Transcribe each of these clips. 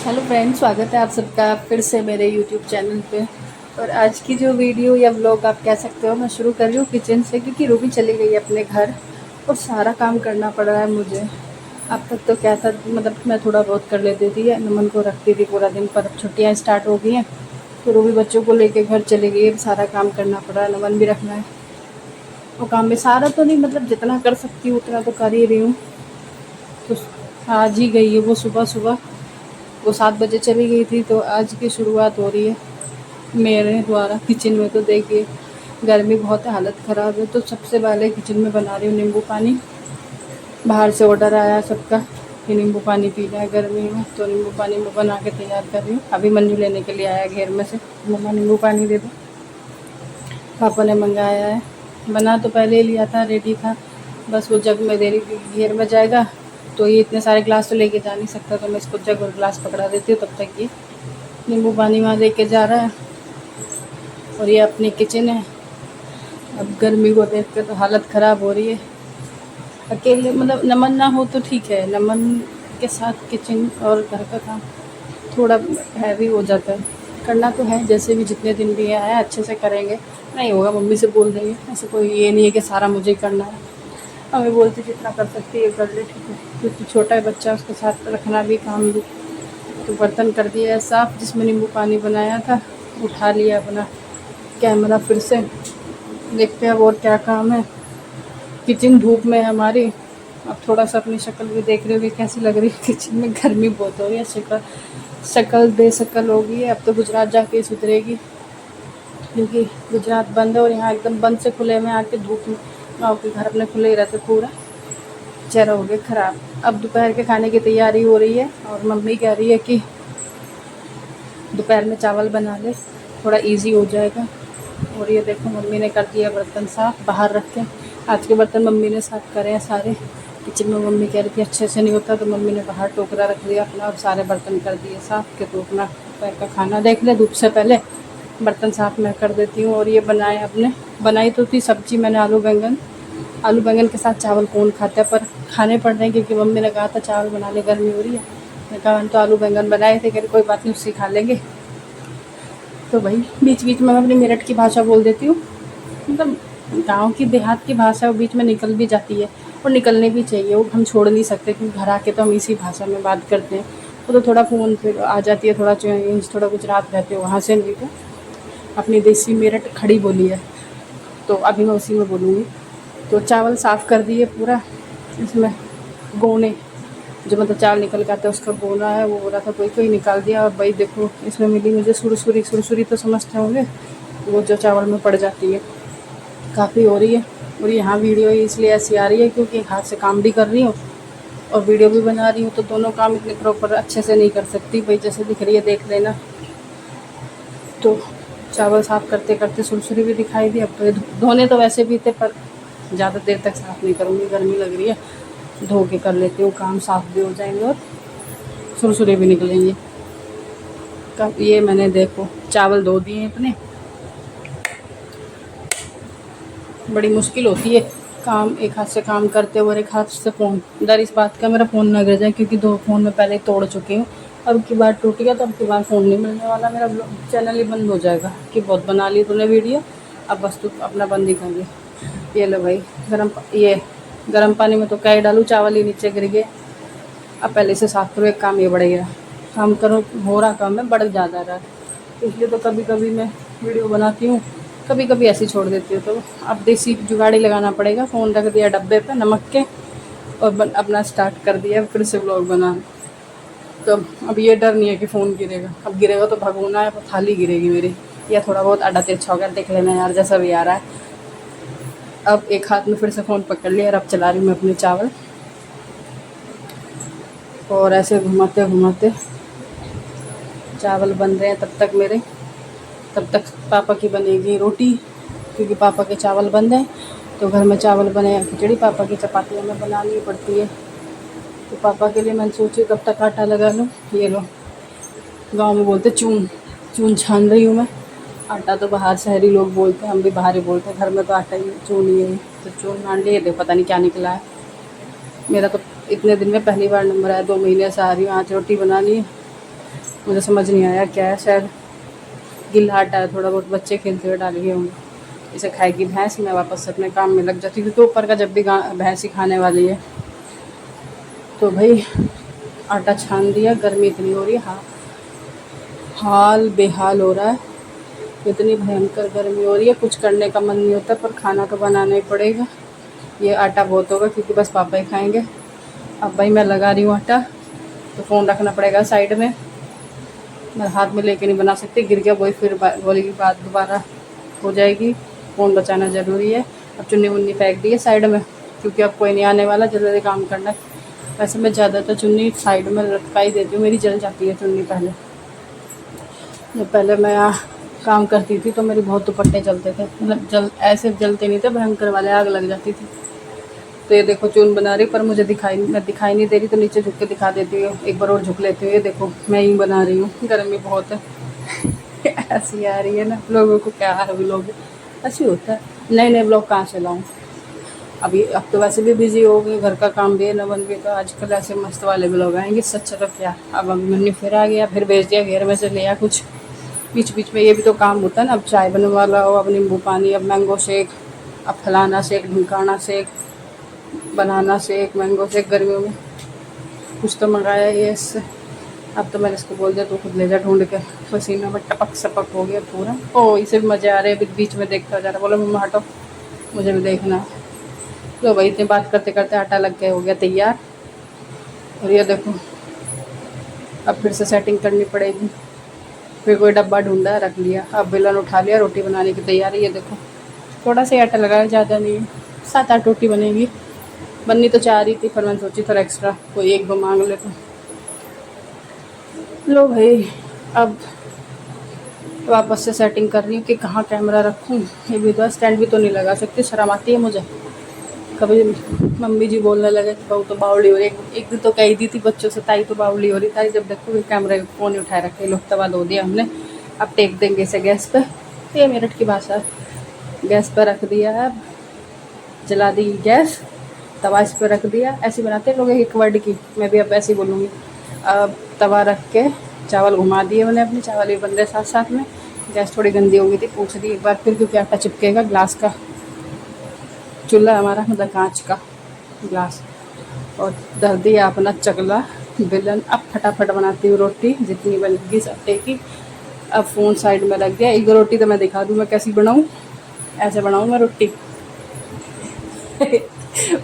Hello friends, स्वागत है आप सबका फिर से मेरे यूट्यूब चैनल पे। और आज की जो वीडियो या व्लॉग आप कह सकते हो, मैं शुरू कर रही हूँ किचन से, क्योंकि रूबी चली गई है अपने घर और सारा काम करना पड़ रहा है मुझे। अब तक तो क्या था, मतलब मैं थोड़ा बहुत कर लेती थी, नमन को रखती थी पूरा दिन, पर अब छुट्टियाँ स्टार्ट हो गई हैं तो रूबी बच्चों को लेके घर चली गई है। सारा काम करना पड़ रहा है, नमन भी रखना है। वो काम में सारा तो नहीं, मतलब जितना कर सकती हूँ उतना तो कर ही रही हूँ। तो आज ही गई है वो सुबह सुबह, वो 7 बजे चली गई थी, तो आज की शुरुआत हो रही है मेरे द्वारा किचन में। तो देखिए गर्मी बहुत है, हालत ख़राब है। तो सबसे पहले किचन में बना रही हूँ नींबू पानी। बाहर से ऑर्डर आया सबका कि नींबू पानी पीना है गर्मी में, तो नींबू पानी मैं बना के तैयार कर रही हूँ। अभी मंजू लेने के लिए आया घेर में से, मम्मा नींबू पानी दे दो। पापा ने मंगाया है, बना तो पहले ही लिया था, रेडी था, बस वो जग में दे रही थी, घेर में जाएगा तो ये इतने सारे ग्लास तो लेके जा नहीं सकता, तो मैं इसको जग और ग्लास पकड़ा देती हूँ। तब तक ये नींबू पानी वहाँ लेके जा रहा है। और ये अपनी किचन है। अब गर्मी को देख कर तो हालत ख़राब हो रही है। अकेले मतलब नमन ना हो तो ठीक है, नमन के साथ किचन और घर का काम थोड़ा हैवी हो जाता है। करना तो है, जैसे भी जितने दिन भी आया अच्छे से करेंगे। नहीं होगा मम्मी से बोल देंगे, ऐसे कोई ये नहीं है कि सारा मुझे ही करना है। हमें बोलती जितना कर सकती है कर ले, ठीक है, क्योंकि छोटा है बच्चा, उसके साथ रखना भी काम भी। तो बर्तन कर दिया है साफ़, जिसमें नींबू पानी बनाया था उठा लिया अपना कैमरा फिर से। देखते हैं अब और क्या काम है। किचन धूप में है हमारी। अब थोड़ा सा अपनी शक्ल भी देख रहे हुए कैसी लग रही है किचन में, गर्मी बहुत हो रही है, शक्ल बेशक्ल हो गई है। अब तो गुजरात जाके ही सुधरेगी, क्योंकि गुजरात बंद है और यहाँ एकदम बंद से खुले में आके धूप में। गाँव के घर अपने खुले ही रहते, पूरा चेहरा हो गया ख़राब। अब दोपहर के खाने की तैयारी हो रही है और मम्मी कह रही है कि दोपहर में चावल बना ले, थोड़ा इजी हो जाएगा। और ये देखो मम्मी ने कर दिया बर्तन साफ़ बाहर रख के। आज के बर्तन मम्मी ने साफ़ करे हैं सारे। किचन में मम्मी कह रही थी अच्छे से नहीं होता, तो मम्मी ने बाहर टोकरा रख दिया अपना और सारे बर्तन कर दिए साफ़, के तो अपना दोपहर का खाना देख ले। धूप से पहले बर्तन साफ़ मैं कर देती हूँ। और ये बनाए अपने, बनाई तो थी सब्ज़ी मैंने आलू बैंगन के साथ चावल कौन खाता है, पर खाने पड़ रहे हैं क्योंकि मम्मी ने कहा था चावल बना ले, गर्मी हो रही है। मैंने कहा मैंने तो आलू बैंगन बनाए थे, कह रही कोई बात नहीं उससे खा लेंगे। तो भाई बीच बीच में मैं अपनी मेरठ की भाषा बोल देती हूँ, मतलब गाँव की देहात की भाषा बीच में निकल भी जाती है और निकलने भी चाहिए, वो हम छोड़ नहीं सकते, क्योंकि घर आके तो हम इसी भाषा में बात करते हैं। वो तो थोड़ा फ़ोन पे आ जाती है, थोड़ा चेंज, थोड़ा गुजरात रहते हो वहाँ से, नहीं तो अपनी देसी मेरठ खड़ी बोली है, तो अभी मैं उसी में बोलूँगी। तो चावल साफ़ कर दिए पूरा, इसमें गोने जो मतलब चावल निकल के आता है उसका गोना है, वो हो रहा था कोई निकाल दिया। और भाई देखो इसमें मिली मुझे सुरसुरी तो समझते होंगे, वो जो चावल में पड़ जाती है, काफ़ी हो रही है। और यहाँ वीडियो इसलिए ऐसी आ रही है क्योंकि हाथ से काम भी कर रही हूँ और वीडियो भी बना रही हूँ, तो दोनों काम इतने प्रॉपर अच्छे से नहीं कर सकती। भाई जैसे दिख रही है देख लेना। तो चावल साफ़ करते करते सुरसुरी भी दिखाई दी। अब तो धोने तो वैसे भी थे, पर ज़्यादा देर तक साफ़ नहीं करूँगी, गर्मी लग रही है, धो के कर लेती हूँ काम, साफ़ भी हो जाएंगे और सुरसुरे भी निकलेंगे। कब ये मैंने देखो चावल धो दिए अपने। बड़ी मुश्किल होती है काम, एक हाथ से काम करते हुए और एक हाथ से फ़ोन। डर इस बात का मेरा फ़ोन ना गिर जाए, क्योंकि 2 फ़ोन में पहले ही तोड़ चुकी हूँ। अब की बार टूट गया तो अब की बार फ़ोन नहीं मिलने वाला, मेरा चैनल ही बंद हो जाएगा कि बहुत बना ली तूने वीडियो, अब बस तू अपना बंद ही कर ले। ये लो भाई गर्म पानी में तो क्या ही डालूँ, चावल ही नीचे गिर गए। अब पहले से साफ़ करो, एक काम ये बढ़ गया, काम करो हो रहा काम है बढ़ ज़्यादा रहा, इसलिए तो कभी कभी मैं वीडियो बनाती हूँ, कभी कभी ऐसे छोड़ देती हूँ। तो अब देसी जुगाड़ी लगाना पड़ेगा, फ़ोन रख दिया डब्बे पे नमक के और अपना स्टार्ट कर दिया फिर से व्लॉग बनाना। तो अब ये डर नहीं है कि फ़ोन गिरेगा, अब गिरेगा तो भगोना है, तो थाली गिरेगी मेरी, या थोड़ा बहुत आड़ा तिरछा हो गया, देख लेना यार जैसा भी आ रहा है। अब एक हाथ में फिर से फ़ोन पकड़ लिया और अब चला रही हूँ मैं अपने चावल, और ऐसे घुमाते घुमाते चावल बन रहे हैं तब तक पापा की बनेगी रोटी, क्योंकि पापा के चावल बन हैं। तो घर में चावल बने या खिचड़ी, पापा की चपाती हमें बनानी पड़ती है। तो पापा के लिए मैंने सोची कब तक आटा लगा लूँ। ये लो, गांव में बोलते चून छान रही हूँ मैं। आटा तो बाहर शहरी लोग बोलते हैं, हम भी बाहर ही बोलते हैं, घर में तो आटा ही चून ही है। तो चून मान लिए, देखो पता नहीं क्या निकला है। मेरा तो इतने दिन में पहली बार नंबर आया, 2 महीने से आ रही हूँ आज रोटी बनानी है। मुझे समझ नहीं आया क्या है, शायद गिल्ला आटा है, थोड़ा बहुत बच्चे खेलते हुए डाल गए होंगे। इसे खाएगी भैंस, मैं वापस से अपने काम में लग जाती हूँ, क्योंकि ऊपर का जब भी भैंस ही खाने वाली है। तो भाई आटा छान दिया, गर्मी इतनी हो रही है, हाँ हाल बेहाल हो रहा है, इतनी भयंकर गर्मी हो रही है, कुछ करने का मन नहीं होता, पर खाना तो बनाना ही पड़ेगा। ये आटा बहुत होगा क्योंकि बस पापा ही खाएंगे। अब भाई मैं लगा रही हूँ आटा, तो फ़ोन रखना पड़ेगा साइड में, मैं हाथ में लेके नहीं बना सकती, गिर गया वही फिर बोली की बात दोबारा हो जाएगी। फ़ोन बचाना ज़रूरी है। अब चुन्नी मुन्नी फेंक दी है साइड में, क्योंकि अब कोई नहीं आने वाला, जल्दी काम करना है। वैसे मैं ज़्यादातर चुन्नी साइड में लटका ही देती हूँ, मेरी जल जाती है चुन्नी। पहले मैं काम करती थी तो मेरे बहुत दुपट्टे जलते थे, मतलब ऐसे जलते नहीं थे, भयंकर वाले, आग लग जाती थी। तो ये देखो चून बना रही, पर मुझे दिखाई नहीं दे रही, तो नीचे झुक के दिखा देती हूँ, एक बार और झुक लेती हूँ। ये देखो मैं ही बना रही हूँ, गर्मी बहुत है। ऐसी आ रही है ना, लोगों को क्या है, लोग ऐसे होता है। नए नए ब्लॉग कहाँ से लाऊँ, अभी अब तो वैसे भी बिजी हो गए, घर का काम भी है, न बन भी, तो आजकल ऐसे मस्त वाले ब्लॉग आएंगे। सच तो क्या, अब अभी मम्मी फिर आ गया, फिर भेज दिया घेर में से लिया कुछ, बीच बीच में ये भी तो काम होता है ना। अब चाय बनने वाला हो, अब नींबू पानी, अब मैंगो शेक, अब फलाना शेक, ढिमकाना shake, banana shake, mango shake, गर्मियों में कुछ तो मंगाया ये इससे। अब तो मैंने इसको बोल दिया तू खुद ले जा ढूंढ के, पसीना में टपक सपक हो गया पूरा। ओ इसे भी मज़े आ रहे हैं, बीच में देखता जा रहा, बोलो मम्मा हटो मुझे भी देखना है। तो भाई इतनी बात करते करते आटा लग के हो गया तैयार। और ये देखो अब फिर से सेटिंग करनी पड़ेगी, फिर कोई डब्बा ढूंढा रख लिया, अब बेलन उठा लिया, रोटी बनाने की तैयारी। ये देखो थोड़ा सा आटा लगाया, ज़्यादा नहीं, 7-8 रोटी बनेगी। बननी तो चाह रही थी, पर मैंने सोची थोड़ा एक्स्ट्रा कोई 1-2 मांग ले तो। लो भाई अब वापस से सेटिंग कर रही हूँ कि कहाँ कैमरा रखूँ। ये भी तो स्टैंड भी तो नहीं लगा सकती, शर्म आती है मुझे। कभी मम्मी जी बोलने लगे कि बहू तो बावली हो रही है। एक दिन तो कही दी थी बच्चों से, ताई तो बावली हो रही, ताई जब देखो कैमरे फ़ोन ही उठाए रखे, लोग तवा धो दिया हमने, अब टेक देंगे इसे गैस पे। तो ये मेरठ की भाषा है, गैस पर रख दिया है, जला दी गैस, तवा इस पर रख दिया। ऐसे बनाते हैं लोग एक वर्ड की, मैं भी अब ऐसे ही बोलूँगी। अब तवा रख के चावल घुमा दिए मैंने, अपने चावल भी बन रहे साथ साथ में। गैस थोड़ी गंदी हो गई थी, पूछ दी एक बार फिर, क्योंकि आटा चिपकेगा। ग्लास का चूल्हा हमारा, मतलब कांच का ग्लास। और धर दिया अपना चकला बेलन। अब फटाफट बनाती हूँ रोटी, जितनी बनेगी आटे की। अब फ़ोन साइड में रख दिया। एक रोटी तो मैं दिखा दूँ मैं कैसी बनाऊँ, ऐसे बनाऊँ मैं रोटी।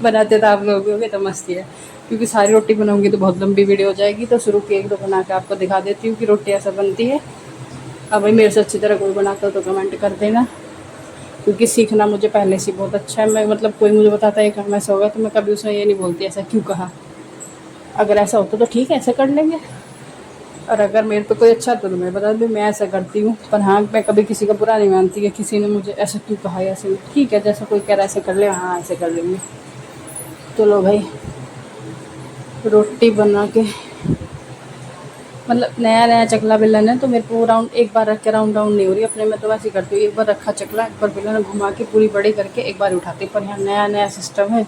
बनाते तो आप लोग होंगे तो मस्ती है, क्योंकि सारी रोटी बनाऊंगी तो बहुत लंबी वीडियो हो जाएगी, तो शुरू की 1-2 बना के आपको दिखा देती हूँ कि रोटी ऐसा बनती है। अब भाई मेरे से अच्छी तरह कोई बनाता हो तो कमेंट कर देना, क्योंकि सीखना मुझे पहले से बहुत अच्छा है। मैं मतलब कोई मुझे बताता है काम ऐसा होगा तो मैं कभी उसमें ये नहीं बोलती ऐसा क्यों कहा, अगर ऐसा होता तो ठीक है ऐसा कर लेंगे, और अगर मेरे पे कोई अच्छा तो मैं बता दूँ मैं ऐसा करती हूँ। पर हाँ मैं कभी किसी का बुरा नहीं मानती कि किसी ने मुझे ऐसा क्यों कहा, ऐसे ठीक है जैसा कोई कह रहा है ऐसे कर ले, हाँ ऐसे कर लेंगे। तो लो भाई रोटी बना के, मतलब नया नया चकला बेलन है तो मेरे को राउंड एक बार रख के राउंड नहीं हो रही अपने में, तो वैसे ही करती हूँ। एक बार रखा चकला, एक बार बेलन घुमा के पूरी बड़ी करके एक बार उठाती हूँ। पर यहाँ नया नया सिस्टम है,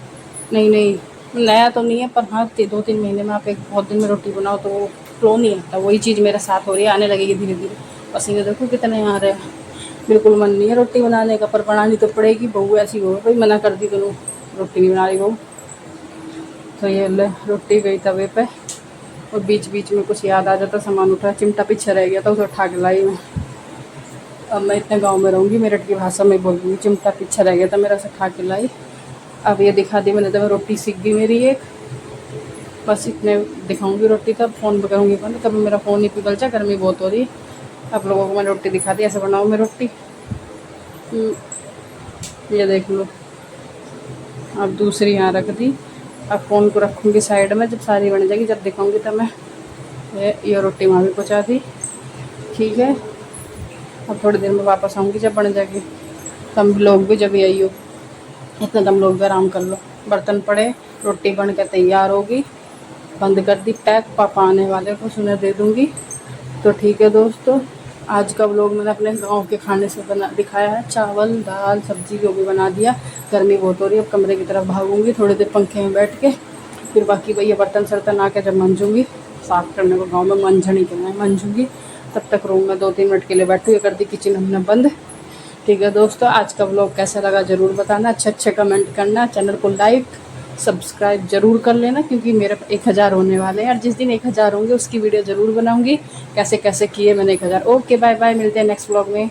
नहीं नया तो नहीं है, पर हाँ 2-3 महीने में आप एक बहुत दिन में रोटी बनाओ तो वो फ्लो नहीं आता। वही चीज़ मेरे साथ हो रही है, आने लगेगी धीरे धीरे। पसीने देखो कितने आ रहे हैं, बिल्कुल मन नहीं है रोटी बनाने का, पर बनानी तो पड़ेगी। बहू ऐसी हो भाई, मना कर दी तो रोटी नहीं बना रही बहू। तो ये ले रोटी गई तवे पे, और बीच बीच में कुछ याद आ जाता, सामान उठा, चिमटा पीछे रह गया था उसे उठा के लाई मैं। अब मैं इतने गांव में रहूँगी, मेरठ की भाषा में बोल दूँगी, चिमटा पीछे रह गया था मेरा, उसे उठा के लाई। अब ये दिखा दी मैंने, तो मैं रोटी सीख गई मेरी एक, बस इतने दिखाऊँगी रोटी, तब फ़ोन पर करूँगी बंद, कभी मेरा फ़ोन ही पिघल जाए, गर्मी बहुत हो रही है। आप लोगों को मैंने रोटी दिखा दी, ऐसे बनाऊँ मैं रोटी। ये देख लो, अब दूसरी यहाँ रख दी। अब फ़ोन को रखूँगी साइड में, जब सारी बन जाएगी जब दिखाऊँगी तब मैं ये रोटी वहाँ भी पहुँचा दी, ठीक है। अब थोड़ी देर में वापस आऊँगी जब बन जाएगी, तुम लोग भी जब यही हो, इतना तुम लोग भी आराम कर लो। बर्तन पड़े, रोटी बन के तैयार होगी, बंद कर दी पैक, पापा आने वाले को सुने दे दूँगी। तो ठीक है दोस्तों, आज का व्लॉग मैंने अपने गांव के खाने से दिखाया है, चावल दाल सब्जी जो भी बना दिया। गर्मी बहुत हो रही है, अब कमरे की तरफ भागूंगी थोड़ी देर पंखे में बैठ के, फिर बाकी भैया बर्तन सर्तन आके जब मंजूँगी साफ़ करने को गाँव में मंझनी के मैं मंझूंगी। तब तक रूम में 2-3 मिनट के लिए बैठूँ, ये कर दी किचन हमने बंद। ठीक है दोस्तों, आज का व्लॉग कैसा लगा ज़रूर बताना, अच्छे कमेंट करना, चैनल को लाइक सब्सक्राइब ज़रूर कर लेना, क्योंकि मेरे 1000 होने वाले हैं और जिस दिन 1000 होंगे उसकी वीडियो ज़रूर बनाऊंगी, कैसे कैसे किए मैंने 1000। ओके बाय बाय, मिलते हैं नेक्स्ट व्लॉग में।